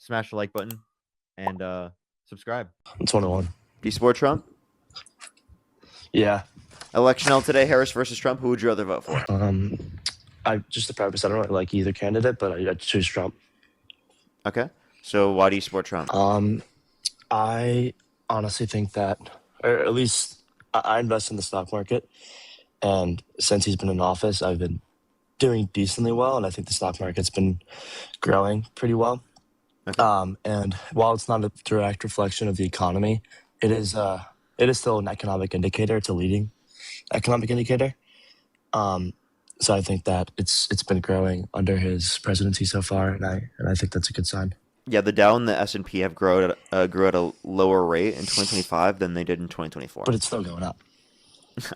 smash the like button, and subscribe. I'm 21. Do you support Trump? Yeah. Election held today, Harris versus Trump. Who would you rather vote for? I just to preface, I don't really like either candidate, but I choose Trump. Okay. So why do you support Trump? I honestly think that, or at least I invest in the stock market, and since he's been in office, I've been doing decently well, and I think the stock market's been growing pretty well. Okay. And while it's not a direct reflection of the economy, it is still an economic indicator. It's a leading economic indicator. So I think that it's been growing under his presidency so far, and I think that's a good sign. Yeah, the Dow and the S&P have grew at a lower rate in 2025 than they did in 2024. But it's still going up.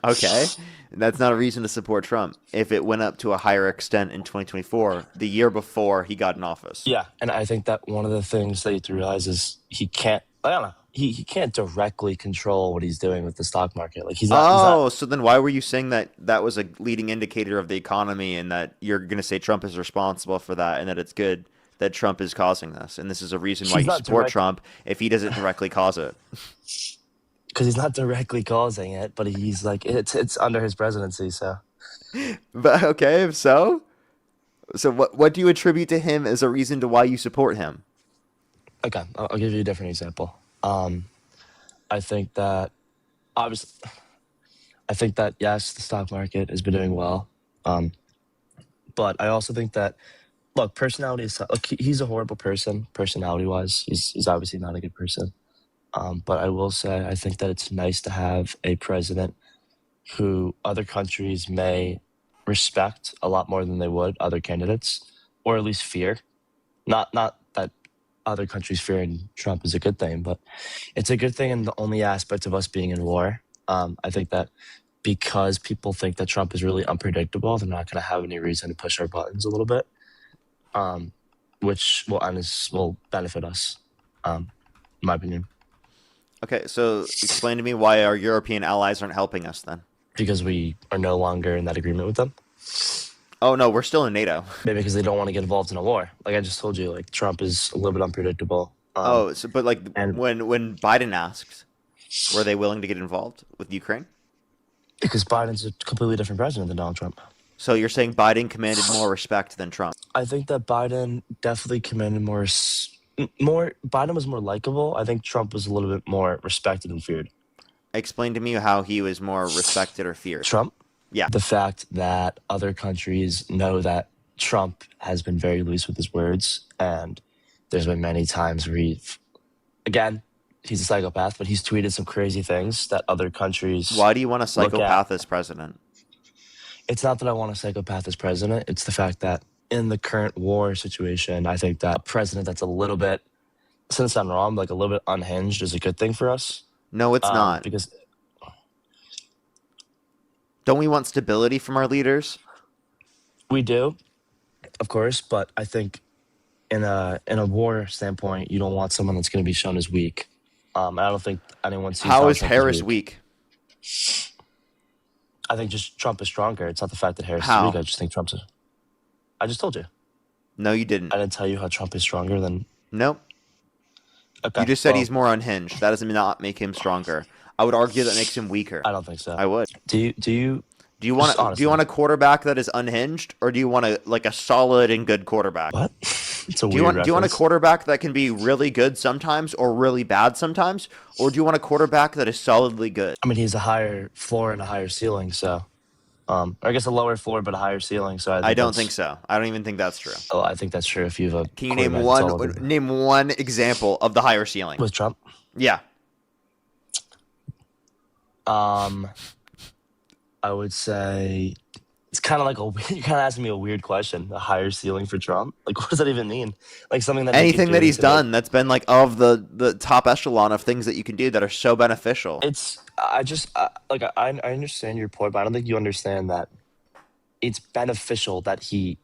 Okay. That's not a reason to support Trump. If it went up to a higher extent in 2024, the year before he got in office. Yeah, and I think that one of the things that you have to realize is he can't. I don't know. He can't directly control what he's doing with the stock market. Like he's not. So then why were you saying that that was a leading indicator of the economy and that you're going to say Trump is responsible for that and that it's good that Trump is causing this and this is a reason why He's you not support Trump if he doesn't directly cause it? Because he's not directly causing it, but he's like it's under his presidency. So, But okay, so what do you attribute to him as a reason to why you support him? okay, I'll give you a different example. I think that obviously, I think that yes, the stock market has been doing well, but I also think that look, personality is like he's a horrible person, personality wise. He's obviously not a good person. But I will say I think that it's nice to have a president who other countries may respect a lot more than they would other candidates, or at least fear. Not that other countries fearing Trump is a good thing, but it's a good thing in the only aspect of us being in war. I think that because people think that Trump is really unpredictable, they're not going to have any reason to push our buttons a little bit, which will benefit us, in my opinion. Okay, so explain to me why our European allies aren't helping us then. Because we are no longer in that agreement with them. Oh no, we're still in NATO. Maybe because they don't want to get involved in a war. Like I just told you, like Trump is a little bit unpredictable. But like and when Biden asked, were they willing to get involved with Ukraine? because Biden's a completely different president than Donald Trump. So you're saying Biden commanded more respect than Trump? I think that Biden definitely commanded more. Biden was more likable. I think Trump was a little bit more respected and feared. Explain to me how he was more respected or feared. Trump? Yeah. The fact that other countries know that Trump has been very loose with his words, and there's been many times where he's a psychopath, but he's tweeted some crazy things that other countries. Why do you want a psychopath as president? It's not that I want a psychopath as president. It's the fact that in the current war situation, I think that a president that's a little bit, since I'm wrong, like a little bit unhinged is a good thing for us. No, it's not. Because don't we want stability from our leaders? we do, of course, but I think in a war standpoint, you don't want someone that's going to be shown as weak. I don't think anyone sees How is Trump Harris weak? I think just Trump is stronger. It's not the fact that Harris How? is weak. I just think I just told you. No, you didn't. I didn't tell you how Trump is stronger than. Nope. Okay, You just said well, he's more unhinged. That does not make him stronger. I would argue that makes him weaker. I don't think so. I would. Do you? Do you want Just honestly. do you want a quarterback that is unhinged, or do you want a solid and good quarterback? What? It's a Do you weird want a reference. quarterback that can be really good sometimes or really bad sometimes, or do you want a quarterback that is solidly good? I mean, he's a higher floor and a higher ceiling, so. Or I guess a lower floor but a higher ceiling. So I don't think so. I don't even think that's true. Oh, I think that's true. If you have a Can you name quarterback that's name one example of the higher ceiling? with Trump, Yeah. I would say it's kind of like you're kind of asking me a weird question. A higher ceiling for Trump? Like, what does that even mean? Like something that Anything that he's done that's been like of the top echelon of things that you can do that are so beneficial. I understand your point, but I don't think you understand that it's beneficial that he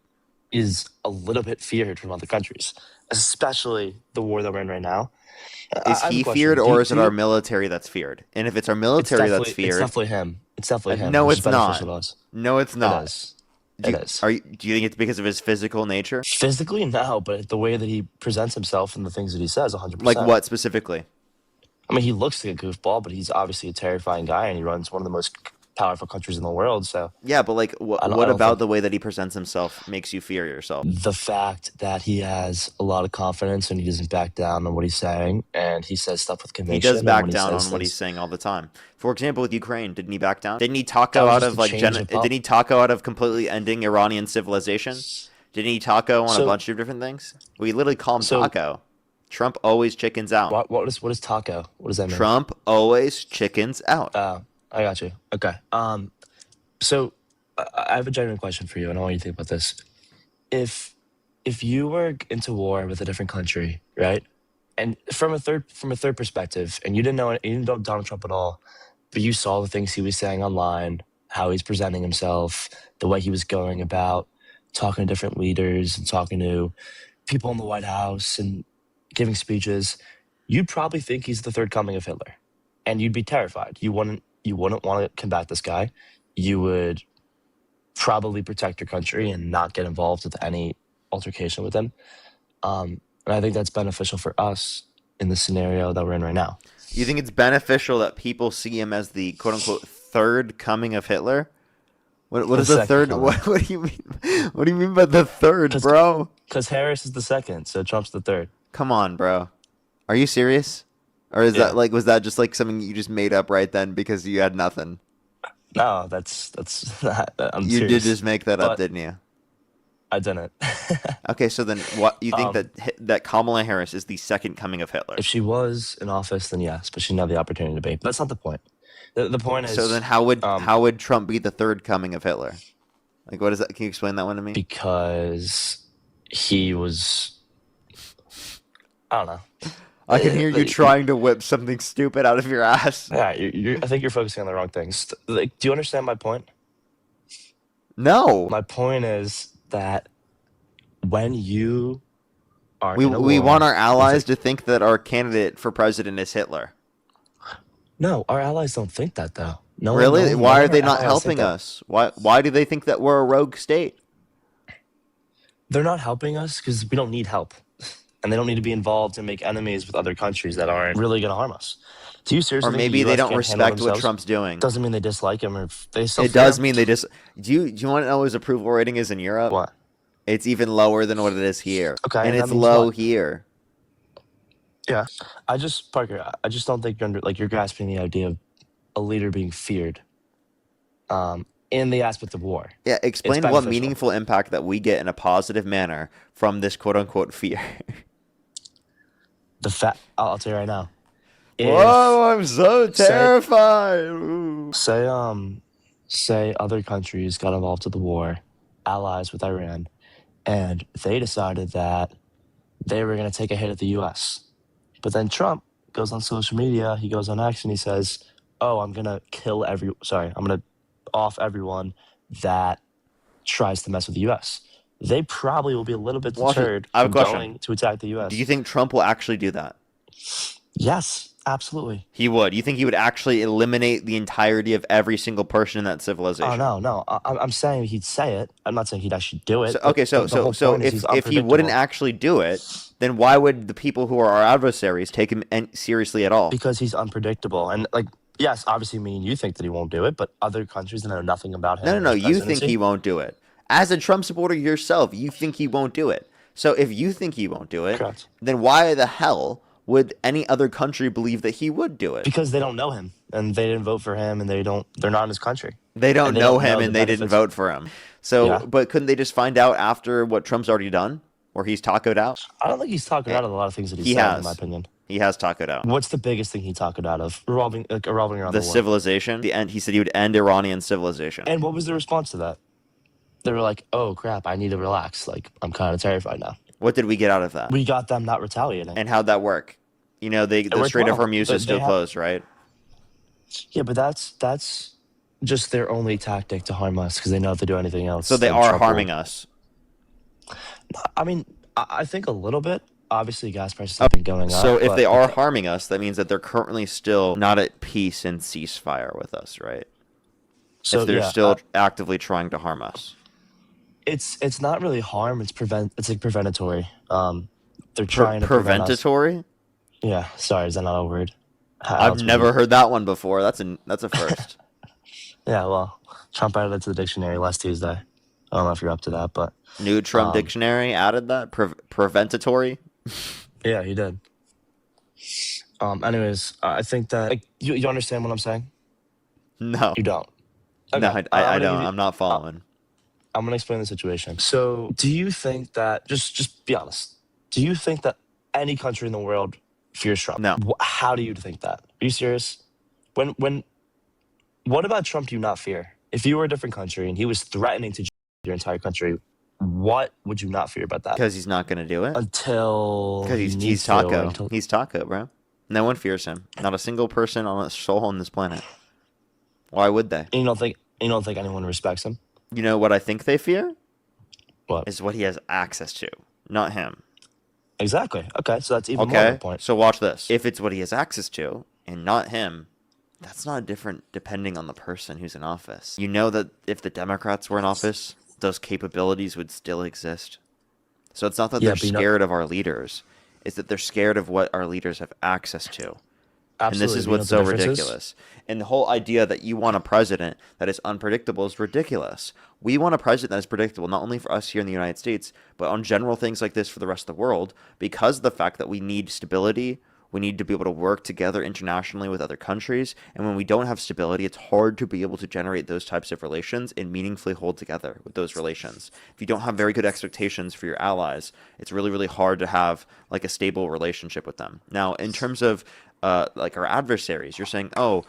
is a little bit feared from other countries, especially the war that we're in right now. Is he feared, or is it our military that's feared? And if it's our military that's feared, it's definitely him. It's definitely him. No, which it's is beneficial not. to us. No, it's It not. is. Do It you, is. do you think it's because of his physical nature? Physically, no, but the way that he presents himself and the things that he says, Like 100%. what specifically? I mean, he looks like a goofball, but he's obviously a terrifying guy, and he runs one of the most powerful countries in the world. So Yeah, but like I what don't about think the way that he presents himself makes you fear yourself? the fact that he has a lot of confidence and he doesn't back down on what he's saying, and he says stuff with He does conviction, and back when he down says on what he's things, saying all the time. For example, with Ukraine, didn't he back down? Didn't he that taco was out just of a like change of didn't he taco out of completely ending Iranian civilization? Didn't he taco on a So, bunch of different things? We literally call him so taco. Trump always chickens out. what is taco? What does that mean? Trump always chickens out. I got you. Okay. So I have a genuine question for you, and I want you to think about this. If if you were into war with a different country, right? And from a third perspective, and you didn't know Donald Trump at all, but you saw the things he was saying online, how he's presenting himself, the way he was going about talking to different leaders and talking to people in the White House and giving speeches, you'd probably think he's the third coming of Hitler. And you'd be terrified. You wouldn't want to combat this guy. You would probably protect your country and not get involved with any altercation with him. And I think that's beneficial for us in the scenario that we're in right now. You think it's beneficial that people see him as the quote unquote third coming of Hitler? What The is the second third? coming. What do you mean? What do you mean by the third, bro? Because Harris is the second, so Trump's the third. Come on, bro. Are you serious? Or is Yeah. that like was that just like something you just made up right then because you had nothing? No, that's I'm You did serious. just make that up, But didn't you? I didn't. Okay, so then what you think Um, that Kamala Harris is the second coming of Hitler? if she was in office, then yes, but she didn't have the opportunity to be. But that's not the point. The point So then is how would Trump be the third coming of Hitler? Like what is that? Can you explain that one to me? because he was, I don't know. I can hear you Uh, trying to whip something stupid out of your ass. Yeah, I think you're focusing on the wrong things. Like, do you understand my point? No. My point is that when you are We in a we want war our with allies to think that our candidate for president is Hitler. no, our allies don't think that though. No one, Really? no Why one are of our they not allies think helping that. us? Why do they think that we're a rogue state? They're not helping us because we don't need help, and they don't need to be involved and make enemies with other countries that aren't really going to harm us. Do you Or seriously think the maybe they U.S. don't can't handle respect what themselves? Trump's doing. Doesn't mean they dislike him or they still It fear does him. mean they just do you want to know what his approval rating is in Europe? What? It's even lower than what it is here. Okay, And and that it's means low what? here. Yeah, Parker, I just don't think you're grasping the idea of a leader being feared, in the aspect of war. Yeah, It's explain what beneficial. meaningful impact that we get in a positive manner from this quote unquote fear. I'll tell you right now. If Whoa, I'm so say terrified. Ooh. say other countries got involved with the war, allies with Iran, and they decided that they were going to take a hit at the U.S. But then Trump goes on social media, he goes on X, and he says, "Oh, I'm gonna I'm gonna off everyone that tries to mess with the U.S." They probably will be a little bit Washington, deterred I have a from question. going to attack the Do you U.S. think Trump will actually do that? Yes, absolutely. He would. You think he would actually eliminate the entirety of every single person in that Oh civilization? no. I'm saying he'd say it. I'm not saying he'd actually do So it. But okay, the whole point is he's if he wouldn't unpredictable actually do it, then why would the people who are our adversaries take him seriously at all? because he's unpredictable. And like, yes, obviously, me and you think that he won't do it, but other countries that know nothing about him No, no, and no. his You think presidency, he won't do it. As a Trump supporter yourself, you think he won't do it. So if you think he won't do it, correct? then why the hell would any other country believe that he would do it? Because they don't know him and they didn't vote for him and they're not in his country They don't and they know don't him know the and they didn't benefits. vote for him. So, Yeah, but couldn't they just find out after what Trump's already done, or he's tacoed out? I don't think he's talking Eh, out of a lot of things that he He said, in my has. opinion. He has tacoed out. What's the biggest thing he talked out of revolving around The the war? civilization, the end. He said he would end Iranian civilization. And what was the response to that? They were like, "Oh crap, I need to relax. Like I'm kind of terrified now." What did we get out of that? We got them not retaliating. And how'd that work? You know, the It worked Strait of well. Hormuz They, is they still have, closed, right? yeah, but that's just their only tactic to harm us because they know if they do anything So else, they then are Trump harming will. us. I mean, I think a little bit. Obviously, gas prices have been going up, So if they but are harming us, that means that they're currently still not at peace and ceasefire with us, right? so If they're yeah, still actively trying to harm us. It's not really harm. It's like preventatory. They're trying to prevent us. Preventatory? Yeah, sorry, is that not a word? How I've else would you? never heard that one before. That's a first. Yeah, well, Trump added it to the dictionary last Tuesday. I don't know if you're up to that, but New Trump um, dictionary added that preventatory. yeah, he did. Anyways, I think that like you understand what I'm saying. No, You don't. no, Okay, I'm I gonna give don't. you. I'm not Uh, following. I'm gonna explain the situation. So, do you think that just be honest? Do you think that any country in the world fears Trump? No, How do you think that? Are you serious? When what about Trump do you not fear? If you were a different country and he was threatening to your entire country, what would you not fear about that? because he's not gonna do it. Until Because he he's needs to, or Taco. until He's Taco, bro. No one fears him. Not a single person on a soul on this planet. Why would they? you don't think anyone respects him? You know what I think they fear What is what he has access to, not him. exactly? Okay, so that's even more of a Okay, point. so watch this. If it's what he has access to and not him, that's not different depending on the person who's in office. You know that if the Democrats were in office, those capabilities would still exist. So it's not that Yeah, they're but you know, scared of our leaders, it's that they're scared of what our leaders have access to. And this absolutely. is But you know what's what the so difference is? ridiculous. And the whole idea that you want a president that is unpredictable is ridiculous. We want a president that is predictable, not only for us here in the United States, but on general things like this for the rest of the world, because of the fact that we need stability. We need to be able to work together internationally with other countries. And when we don't have stability, it's hard to be able to generate those types of relations and meaningfully hold together with those relations. If you don't have very good expectations for your allies, it's really, really hard to have like a stable relationship with them. Now, in terms of like our adversaries, you're saying, oh,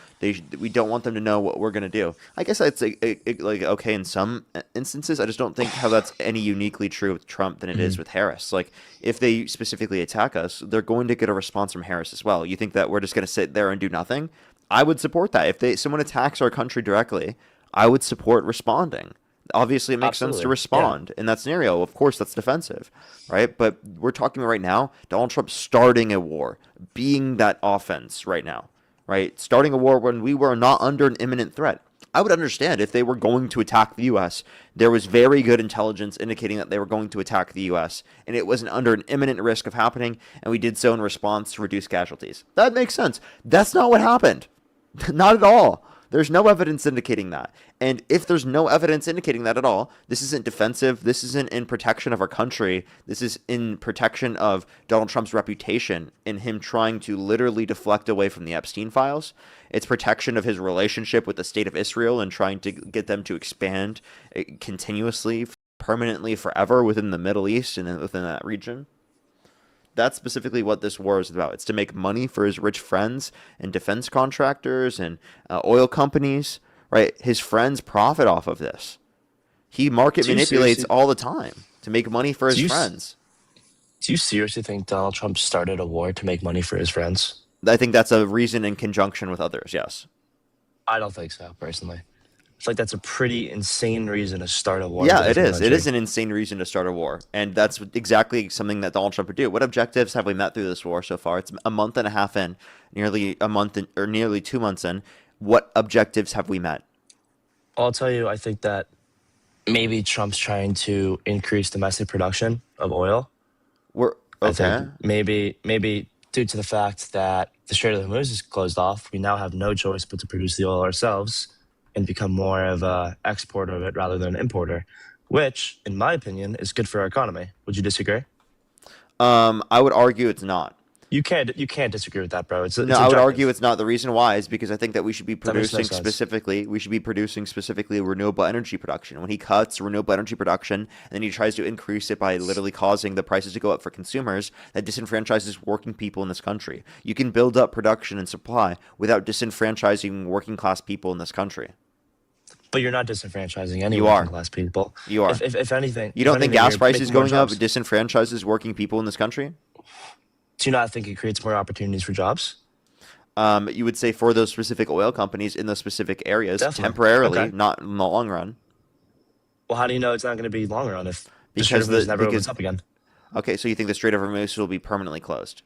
we don't want them to know what we're going to do. I guess that's like okay in some instances. I just don't think how that's any uniquely true with Trump than it is Mhm. with Harris. Like if they specifically attack us, they're going to get a response from Harris as well. You think that we're just going to sit there and do nothing? I would support that. If someone attacks our country directly, I would support responding. Obviously, it makes sense to Absolutely. Yeah. respond in that scenario. Of course, that's defensive, right? But we're talking right now, Donald Trump starting a war, being that offense right now, right? Starting a war when we were not under an imminent threat. I would understand if they were going to attack the U.S. There was very good intelligence indicating that they were going to attack the U.S. and it wasn't under an imminent risk of happening, and we did so in response to reduce casualties. That makes sense. That's not what happened. Not at all. There's no evidence indicating that. And if there's no evidence indicating that at all, this isn't defensive. This isn't in protection of our country. This is in protection of Donald Trump's reputation and him trying to literally deflect away from the Epstein files. It's protection of his relationship with the state of Israel and trying to get them to expand continuously, permanently, forever within the Middle East and within that region. That's specifically what this war is about. It's to make money for his rich friends and defense contractors and oil companies, right? His friends profit off of this. He market Do you manipulates seriously? all the time to make money for his Do you friends. do you seriously think Donald Trump started a war to make money for his friends? I think that's a reason in conjunction with others, yes. I don't think so, personally. I feel like that's a pretty insane reason to start a war with Yeah, a it different is. It is country. an insane reason to start a war. And that's exactly something that Donald Trump would do. What objectives have we met through this war so far? It's a month and a half in, nearly a month in, or nearly 2 months in. What objectives have we met? I'll tell you, I think that maybe Trump's trying to increase domestic production of oil. We're I think okay. maybe due to the fact that the Strait of Hormuz is closed off, we now have no choice but to produce the oil ourselves and become more of a exporter of it rather than an importer, which, in my opinion, is good for our economy. Would you disagree? I would argue it's not. You can't disagree with that, bro. No, It's I would argue objective. it's not. The reason why is because I think that That makes no sense. we should be producing specifically renewable energy production. When he cuts renewable energy production and then he tries to increase it by literally causing the prices to go up for consumers, that disenfranchises working people in this country. You can build up production and supply without disenfranchising working class people in this country. But you're not disenfranchising any You working are. class people. You are. If You don't think anything, gas you're prices making more going up jobs. disenfranchises working people in this country? Do you not think it creates more opportunities for jobs? You would say for those specific oil companies in those specific areas Definitely. temporarily, Okay. not in the long run. Well, how do you know it's not going to be long run if the Strait Because of Hormuz never opens up again? okay, so you think the Strait of Hormuz will be permanently closed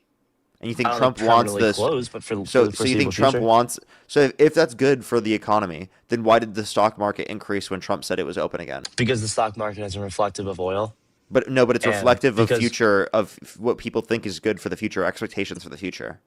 And you think I don't Trump think wants permanently this? closed, but for the So you foreseeable think Trump future. wants? So if that's good for the economy, then why did the stock market increase when Trump said it was open again? Because the stock market isn't reflective of oil, But no, but it's and reflective of because future of what people think is good for the future, expectations for the future.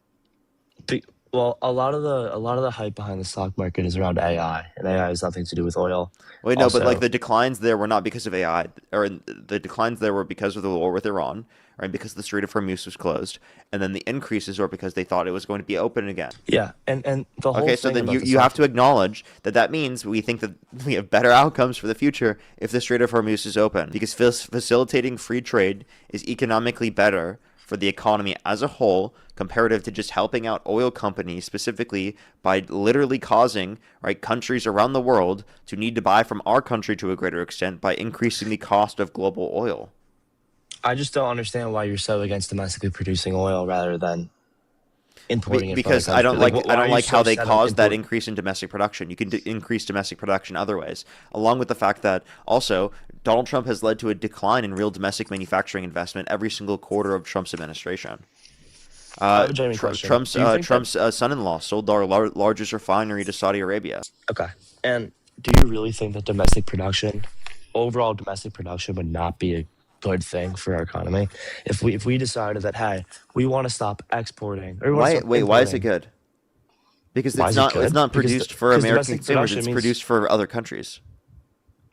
be, well, a lot of the hype behind the stock market is around AI, and AI has nothing to do with oil. Wait, no, but like Also, the declines there were not because of AI, or the declines there were because of the war with Iran, right? Because the Strait of Hormuz was closed, and then the increases were because they thought it was going to be open again. yeah, and the whole Okay, so thing then about the you have stock, to acknowledge that that means we think that we have better outcomes for the future if the Strait of Hormuz is open, because facilitating free trade is economically better for the economy as a whole, comparative to just helping out oil companies specifically by literally causing right countries around the world to need to buy from our country to a greater extent by increasing the cost of global oil. I just don't understand why you're so against domestically producing oil rather than importing it from other Because I countries. don't Like, like I why are don't you like how so they set on caused that import? increase in domestic production. You can increase domestic production other ways, along with the fact that also Donald Trump has led to a decline in real domestic manufacturing investment every single quarter of Trump's administration. I have a genuine question. Trump's Do you think that son-in-law sold our largest refinery to Saudi Arabia. okay? And do you really think that domestic production, overall domestic production, would not be a good thing for our economy if we decided that hey, we want to stop exporting or we want to Why? stop Wait, why is it importing? good? Because Why is it it's good? not produced for Because American domestic consumers. production It's means produced for other countries.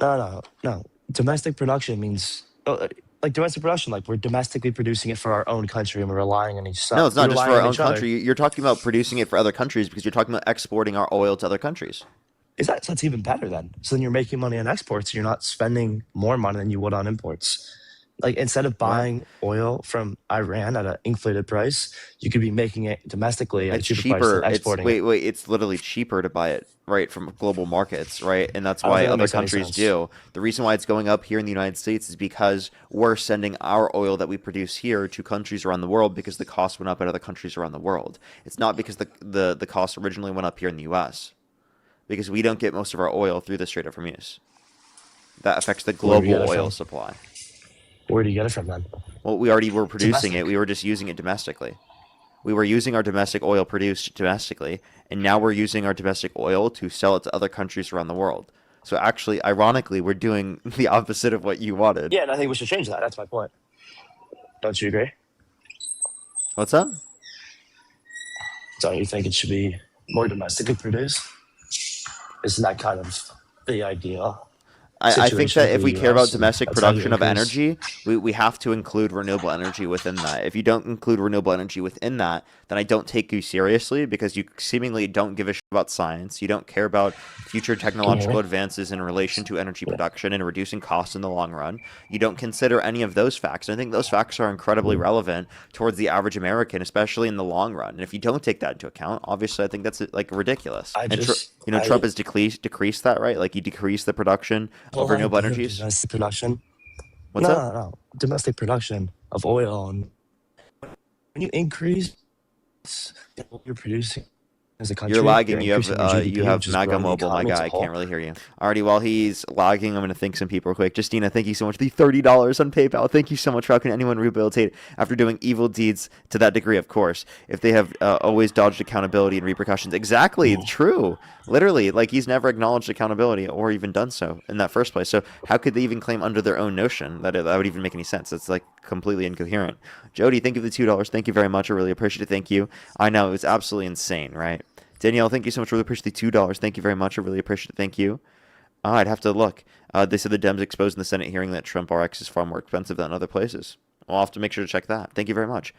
no. Domestic production means like domestic production, like we're domestically producing it for our own country and we're relying on No, it's we're not just for relying our on own each other. country. You're talking about producing it for other countries because you're talking about exporting our oil to other countries. Is that so that's even better then? So then you're making money on exports. You're not spending more money than you would on imports. Like instead of What? buying oil from Iran at an inflated price, you could be making it domestically at a It's cheaper price than cheaper. It's exporting it. wait. It's literally cheaper to buy it right from global markets, right? And that's I don't why think that other makes any countries sense. do. The reason why it's going up here in the United States is because we're sending our oil that we produce here to countries around the world because the cost went up in other countries around the world. It's not because the cost originally went up here in the U.S. because we don't get most of our oil through the Strait of Hormuz. That affects the Where do you global get it oil from? supply. Where do you get it from then? Well, we already were producing it. Domestic. We were just using it domestically. We were using our domestic oil produced domestically, and now we're using our domestic oil to sell it to other countries around the world. So actually, ironically, we're doing the opposite of what you wanted. Yeah, and I think we should change that. That's my point. Don't you agree? What's that? Don't you think it should be more domestically produced? Isn't that kind of the ideal I think situation that for if the we care about U.S. and domestic that's how you production of increase? energy, we have to include renewable energy within that. If you don't include renewable energy within that, then I don't take you seriously because you seemingly don't give a shit about science. You don't care about future Can you hear technological me? advances in relation to energy Yeah. production and reducing costs in the long run. You don't consider any of those facts. And I think those facts are incredibly Mm. relevant towards the average American, especially in the long run. And if you don't take that into account, obviously I think that's like ridiculous. I And just Trump I has decreased that, right? Like he decreased the production of whole renewable idea of energies. domestic production. What's that? No. Domestic production of oil and when you increase what you're producing as a You're country, you're lagging. increasing your You GDP, have which is MAGA growing the mobile, my economy as guy. a I can't whole. really hear you. Alrighty, while he's lagging, I'm gonna thank some people real quick. Justina, thank you so much. The $30 on PayPal. Thank you so much. How can anyone rehabilitate after doing evil deeds to that degree? Of course, if they have always dodged accountability and repercussions. Exactly, Mm. true. Literally, like he's never acknowledged accountability or even done so in that first place. So how could they even claim under their own notion that that would even make any sense? It's like completely incoherent. Jody, thank you for the $2. Thank you very much. I really appreciate it. Thank you. I know it was absolutely insane, right? Danielle, thank you so much. Really appreciate the $2. Thank you very much. I really appreciate it. Thank you. I'd have to look. They said the Dems exposed in the Senate hearing that Trump RX is far more expensive than other places. I'll have to make sure to check that. Thank you very much.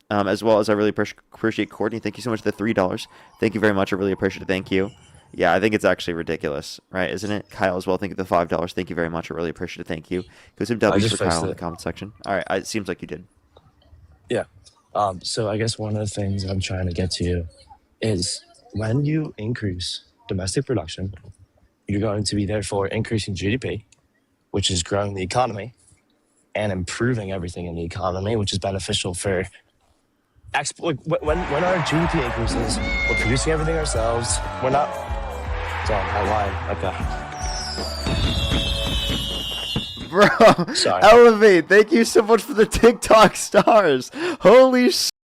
As well as I really appreciate Courtney. Thank you so much for the $3. Thank you very much. I really appreciate it. Thank you. Yeah, I think it's actually ridiculous, right? Isn't it? Kyle as well. Thank you for the $5. Thank you very much. I really appreciate it. Thank you. Go some I W's just for fixed Kyle in the it. comment section. All right, it seems like you did. Yeah. So I guess one of the things I'm trying to get to is when you increase domestic production, you're going to be therefore increasing GDP, which is growing the economy and improving everything in the economy, which is beneficial for export. When our GDP increases, we're producing everything ourselves. We're not. Sorry, I lied. Okay. Bro, Sorry. Elevate. Thank you so much for the TikTok stars. Holy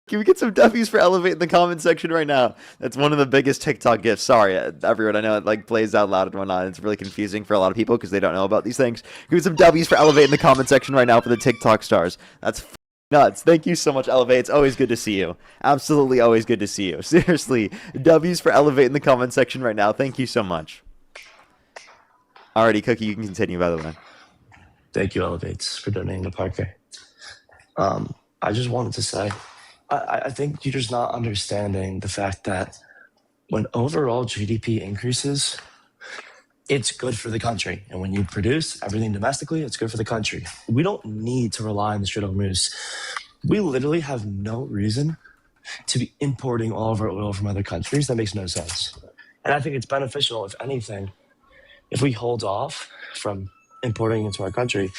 Can we get some W's for Elevate in the comment section right now? That's one of the biggest TikTok gifts. Sorry, everyone. I know it like plays out loud and whatnot. It's really confusing for a lot of people because they don't know about these things. Give me some W's for Elevate in the comment section right now for the TikTok stars. That's nuts. Thank you so much, Elevate. It's always good to see you. Absolutely always good to see you. Seriously, W's for Elevate in the comment section right now. Thank you so much. Alrighty, Cookie, you can continue, by the way. Thank you, Elevates, for donating to Parker. I just wanted to say, I think you're just not understanding the fact that when overall GDP increases, it's good for the country. And when you produce everything domestically, it's good for the country. We don't need to rely on the Strait of Hormuz. We literally have no reason to be importing all of our oil from other countries. That makes no sense. And I think it's beneficial, if anything, if we hold off from importing into our country,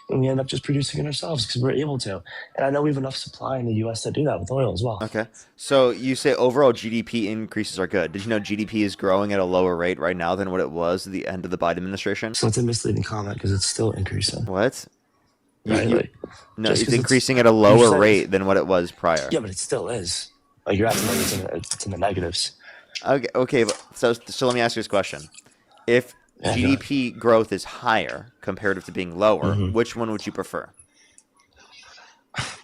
and we end up just producing it ourselves because we're able to. And I know we have enough supply in the U.S. to do that with oil as well. Okay. So you say overall GDP increases are good. Did you know GDP is growing at a lower rate right now than what it was at the end of the Biden administration? So it's a misleading comment because it's still increasing. What? No, just it's 'cause increasing at a lower rate than what it was prior. Yeah, but it still is. Like you're acting like it's in the negatives. Okay. So let me ask you this question: if GDP growth is higher comparative to being lower, which one would you prefer?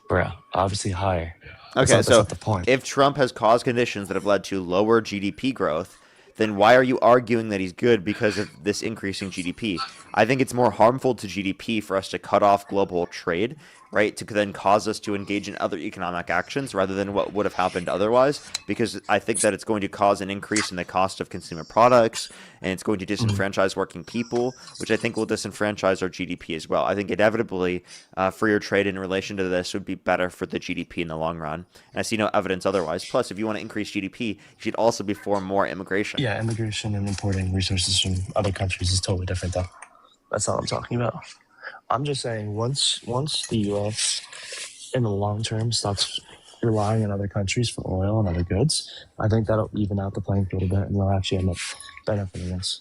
Bro, obviously higher. Okay, that's not the point. If Trump has caused conditions that have led to lower GDP growth, then why are you arguing that he's good because of this increasing GDP? I think it's more harmful to GDP for us to cut off global trade, right, to then cause us to engage in other economic actions rather than what would have happened otherwise, because I think that it's going to cause an increase in the cost of consumer products, and it's going to disenfranchise working people, which I think will disenfranchise our GDP as well. I think inevitably freer trade in relation to this would be better for the GDP in the long run, and I see no evidence otherwise. Plus, if you want to increase GDP, you should also be for more immigration. Yeah, immigration and importing resources from other countries is totally different, though. That's not what I'm talking about. I'm just saying once the U.S. in the long term stops relying on other countries for oil and other goods, I think that'll even out the playing field a bit, and we'll actually end up benefiting us.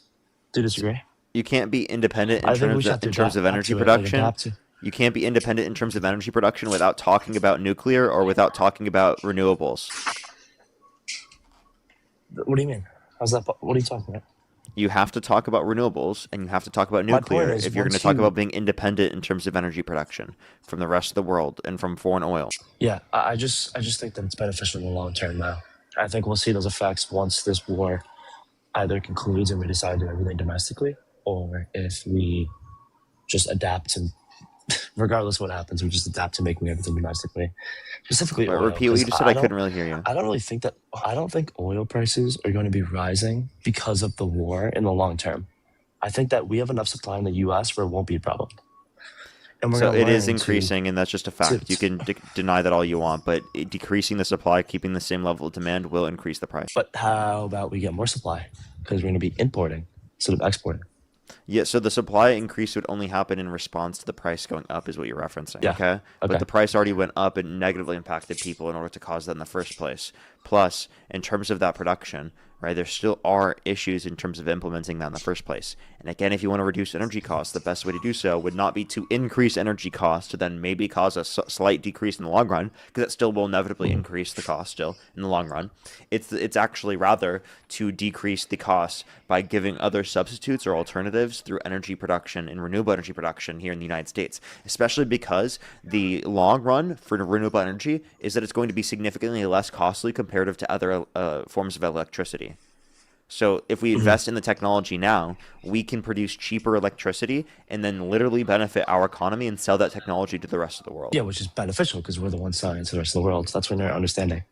Do you disagree? You can't be independent in terms of energy production. You can't be independent in terms of energy production without talking about nuclear or without talking about renewables. What do you mean? How's that? What are you talking about? You have to talk about renewables and you have to talk about nuclear if you're going to talk about being independent in terms of energy production from the rest of the world and from foreign oil. Yeah, I just think that it's beneficial in the long term now. I think we'll see those effects once this war either concludes and we decide to do everything domestically, or if we just adapt and regardless of what happens, we just adapt to making everything domestically. Specifically, oil, repeat what you just said. I couldn't really hear you. I don't think oil prices are going to be rising because of the war in the long term. I think that we have enough supply in the U.S. where it won't be a problem. And so it is increasing, and that's just a fact. You can deny that all you want, but decreasing the supply, keeping the same level of demand will increase the price. But how about we get more supply? Because we're going to be importing instead of exporting. Yeah, so the supply increase would only happen in response to the price going up is what you're referencing, yeah. Okay? But the price already went up and negatively impacted people in order to cause that in the first place. Plus, in terms of that production, right, there still are issues in terms of implementing that in the first place. And again, if you want to reduce energy costs, the best way to do so would not be to increase energy costs to then maybe cause a slight decrease in the long run, because that still will inevitably increase the cost still in the long run. It's actually rather to decrease the costs by giving other substitutes or alternatives through energy production and renewable energy production here in the United States, especially because the long run for renewable energy is that it's going to be significantly less costly comparative to other forms of electricity. So if we invest in the technology now, we can produce cheaper electricity and then literally benefit our economy and sell that technology to the rest of the world. Yeah, which is beneficial because we're the ones selling it to the rest of the world. So that's when you're understanding.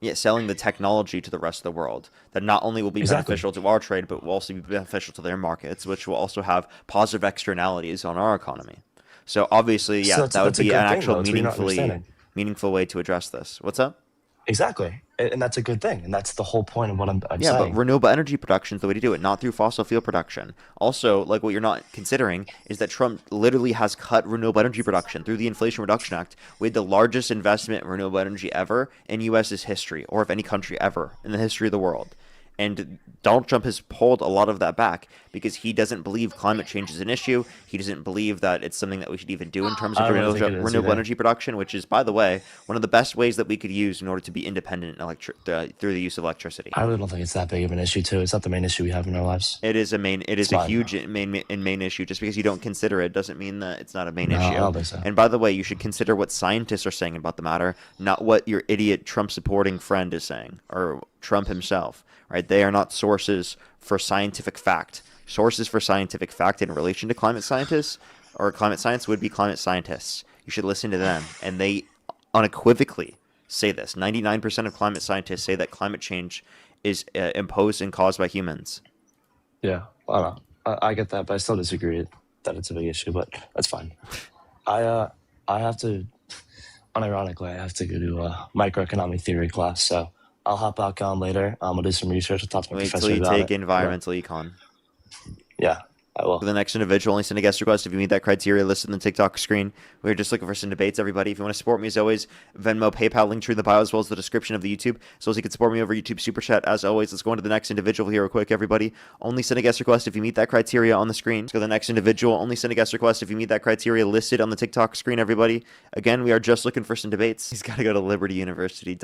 Yeah, selling the technology to the rest of the world. That not only will be beneficial to our trade, but will also be beneficial to their markets, which will also have positive externalities on our economy. So obviously, yeah, that would be an actual meaningful way to address this. What's up? Exactly. And that's a good thing. And that's the whole point of what I'm saying. Yeah, but renewable energy production is the way to do it, not through fossil fuel production. Also, like what you're not considering is that Trump literally has cut renewable energy production through the Inflation Reduction Act. We had the largest investment in renewable energy ever in U.S.'s history, or of any country ever in the history of the world. And Donald Trump has pulled a lot of that back because he doesn't believe climate change is an issue. He doesn't believe that it's something that we should even do in terms I of don't really think it is renewable either. energy production, which is, by the way, one of the best ways that we could use in order to be independent through the use of electricity. I really don't think it's that big of an issue too. It's not the main issue we have in our lives. It is It's a fine. huge main issue. Just because you don't consider it doesn't mean that it's not a main No, I issue. don't think so. And by the way, you should consider what scientists are saying about the matter, not what your idiot Trump supporting friend is saying or Trump himself, right? They are not sources for scientific fact. Sources for scientific fact in relation to climate scientists or climate science would be climate scientists. You should listen to them, and they unequivocally say this. 99% of climate scientists say that climate change is imposed and caused by humans. Yeah, I don't know. I get that, but I still disagree that it's a big issue. But that's fine. I have to, unironically, I have to go to a microeconomic theory class, so I'll hop back on later. We'll do some research. I'll talk to my Wait till professor you about take it. environmental econ. Yeah, I will. For the next individual, only send a guest request if you meet that criteria listed in the TikTok screen. We're just looking for some debates, everybody. If you want to support me, as always, Venmo, PayPal, link tree in the bio, as well as the description of the YouTube. So as you can support me over YouTube Super Chat, as always. Let's go on to the next individual here real quick, everybody. Only send a guest request if you meet that criteria on the screen. Let's go to the next individual. Only send a guest request if you meet that criteria listed on the TikTok screen, everybody. Again, we are just looking for some debates. He's got to go to Liberty University.